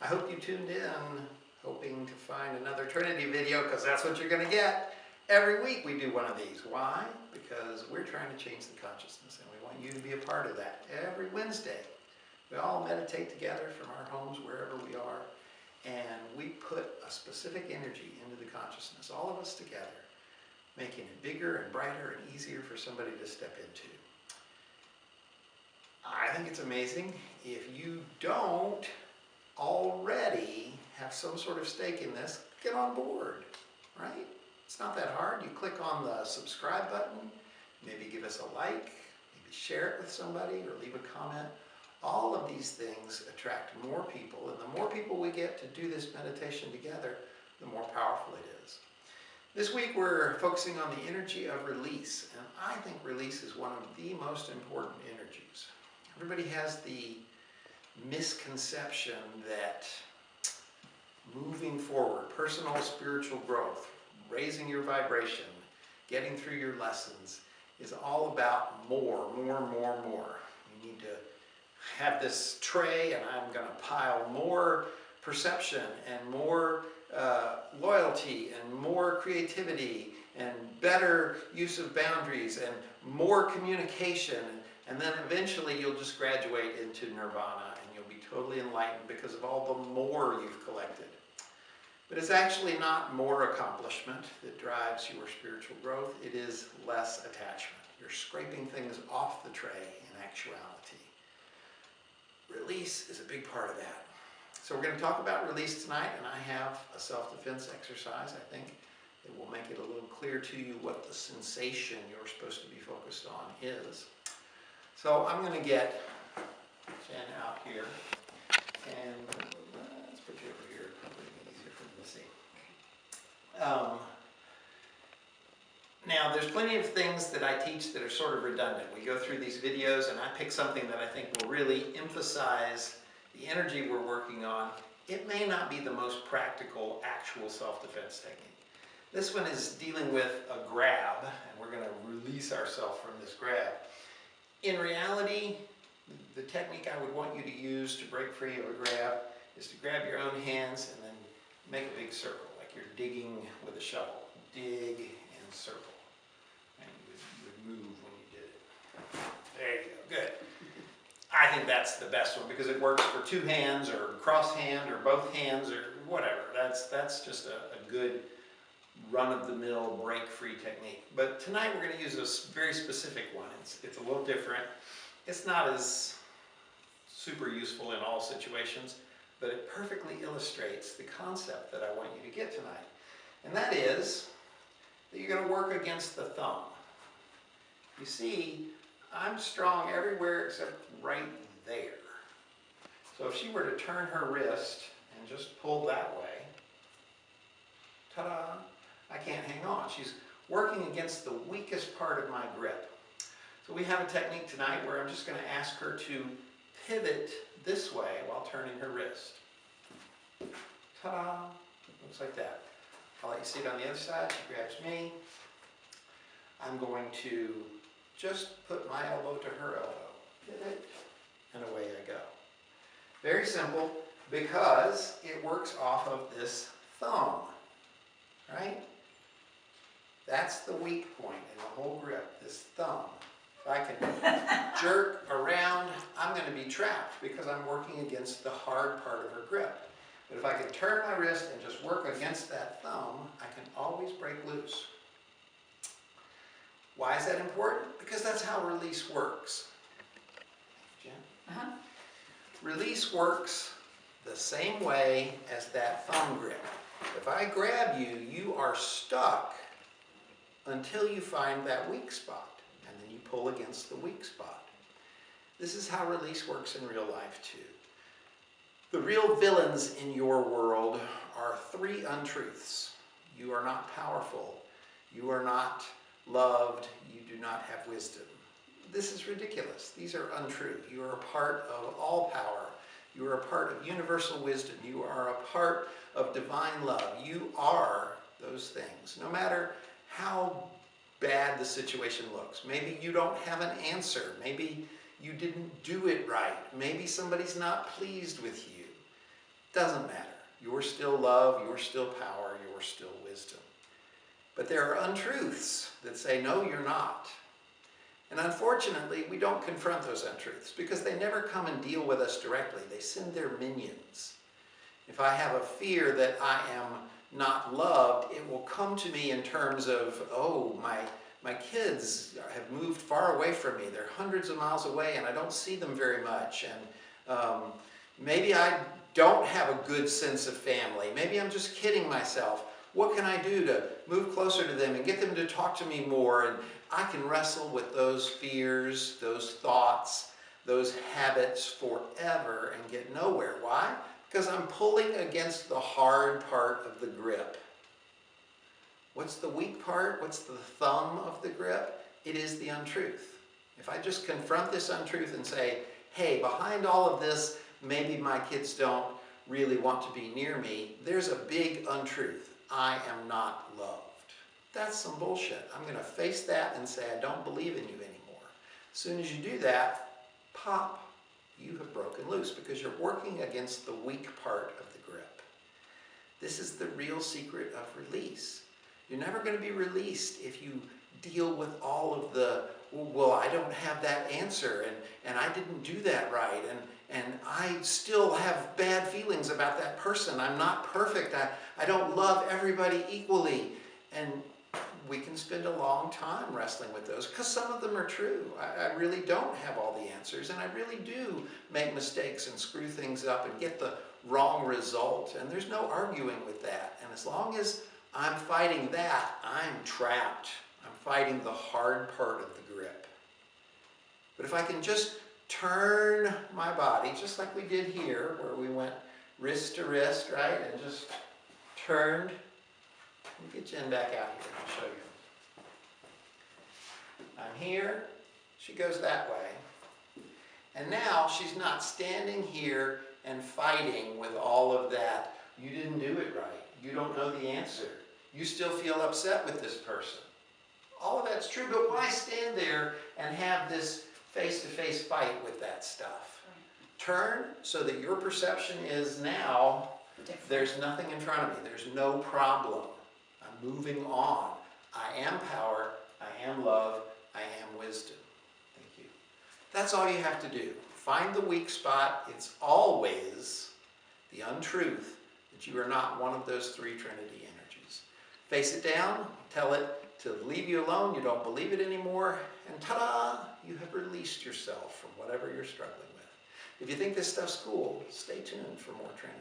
I hope you tuned in, hoping to find another Trinity video, because that's what you're going to get. Every week we do one of these. Why? Because we're trying to change the consciousness, and we want you to be a part of that. Every Wednesday, we all meditate together from our homes, wherever we are, and we put a specific energy into the consciousness, all of us together, making it bigger and brighter and easier for somebody to step into. I think it's amazing. If you don't already have some sort of stake in this, get on board, right? It's not that hard. You click on the subscribe button, maybe give us a like, maybe share it with somebody or leave a comment. All of these things attract more people, and the more people we get to do this meditation together, the more powerful it is. This week we're focusing on the energy of release, and I think release is one of the most important energies. Everybody has the misconception that moving forward, personal spiritual growth, raising your vibration, getting through your lessons is all about more. You need to have this tray, and I'm going to pile more perception and more loyalty and more creativity and better use of boundaries and more communication, and then eventually you'll just graduate into nirvana and you'll be totally enlightened because of all the more you've collected. But it's actually not more accomplishment that drives your spiritual growth. It is less attachment. You're scraping things off the tray in actuality. Release is a big part of that. So we're going to talk about release tonight, and I have a self-defense exercise. I think it will make it a little clear to you what the sensation you're supposed to be focused on is. So I'm going to get Jen out here, and let's put you over here. Probably easier for them to see. Now, there's plenty of things that I teach that are sort of redundant. We go through these videos, and I pick something that I think will really emphasize the energy we're working on. It may not be the most practical, actual self-defense technique. This one is dealing with a grab, and we're going to release ourselves from this grab. In reality, the technique I would want you to use to break free of a grab is to grab your own hands and then make a big circle, like you're digging with a shovel. Dig and circle. And you would move when you did it. There you go. Good. I think that's the best one because it works for two hands or cross hand or both hands or whatever. That's just a good run-of-the-mill break-free technique. But tonight we're going to use a very specific one. It's a little different. It's not as super useful in all situations, but it perfectly illustrates the concept that I want you to get tonight. And that is that you're going to work against the thumb. You see, I'm strong everywhere except right there. So if she were to turn her wrist and just pull that way, ta-da, I can't hang on. She's working against the weakest part of my grip. So we have a technique tonight where I'm just going to ask her to pivot this way while turning her wrist. Ta-da! Looks like that. I'll let you see it on the other side. She grabs me. I'm going to just put my elbow to her elbow. Pivot, and away I go. Very simple because it works off of this thumb, right? That's the weak point in the whole grip, this thumb. If I can jerk around, I'm going to be trapped because I'm working against the hard part of her grip. But if I can turn my wrist and just work against that thumb, I can always break loose. Why is that important? Because that's how release works. Jen? Release works the same way as that thumb grip. If I grab you, you are stuck until you find that weak spot, and then you pull against the weak spot. This is how release works in real life too. The real villains in your world are three untruths. You are not powerful. You are not loved. You do not have wisdom. This is ridiculous. These are untrue. You are a part of all power. You are a part of universal wisdom. You are a part of divine love. You are those things, no matter how bad the situation looks. Maybe you don't have an answer. Maybe you didn't do it right. Maybe somebody's not pleased with you. Doesn't matter. You're still love, you're still power, you're still wisdom. But there are untruths that say, no, you're not. And unfortunately, we don't confront those untruths because they never come and deal with us directly. They send their minions. If I have a fear that I am not loved, it will come to me in terms of, oh, my kids have moved far away from me. They're hundreds of miles away and I don't see them very much. And maybe I don't have a good sense of family. Maybe I'm just kidding myself. What can I do to move closer to them and get them to talk to me more? And I can wrestle with those fears, those thoughts, those habits forever and get nowhere. Why? Because I'm pulling against the hard part of the grip. What's the weak part? What's the thumb of the grip? It is the untruth. If I just confront this untruth and say, hey, behind all of this, maybe my kids don't really want to be near me, there's a big untruth. I am not loved. That's some bullshit. I'm going to face that and say, I don't believe in you anymore. As soon as you do that, pop, you have broken loose because you're working against the weak part of the grip. This is the real secret of release. You're never going to be released if you deal with all of the, well, I don't have that answer, and I didn't do that right, and I still have bad feelings about that person. I'm not perfect. I don't love everybody equally. And we can spend a long time wrestling with those because some of them are true. I really don't have all the answers, and I really do make mistakes and screw things up and get the wrong result, and there's no arguing with that. And as long as I'm fighting that, I'm trapped. I'm fighting the hard part of the grip. But if I can just turn my body, just like we did here, where we went wrist to wrist, right, and just turned. Let me get Jen back out here and I'll show you. I'm here, she goes that way. And now she's not standing here and fighting with all of that. You didn't do it right. You don't know the answer. You still feel upset with this person. All of that's true, but why stand there and have this face-to-face fight with that stuff? Turn so that your perception is now, there's nothing in front of me. There's no problem. I'm moving on. I am power. I am love. I am wisdom. Thank you. That's all you have to do. Find the weak spot. It's always the untruth that you are not one of those three Trinity energies. Face it down. Tell it to leave you alone. You don't believe it anymore. And ta-da! You have released yourself from whatever you're struggling with. If you think this stuff's cool, stay tuned for more Trinity.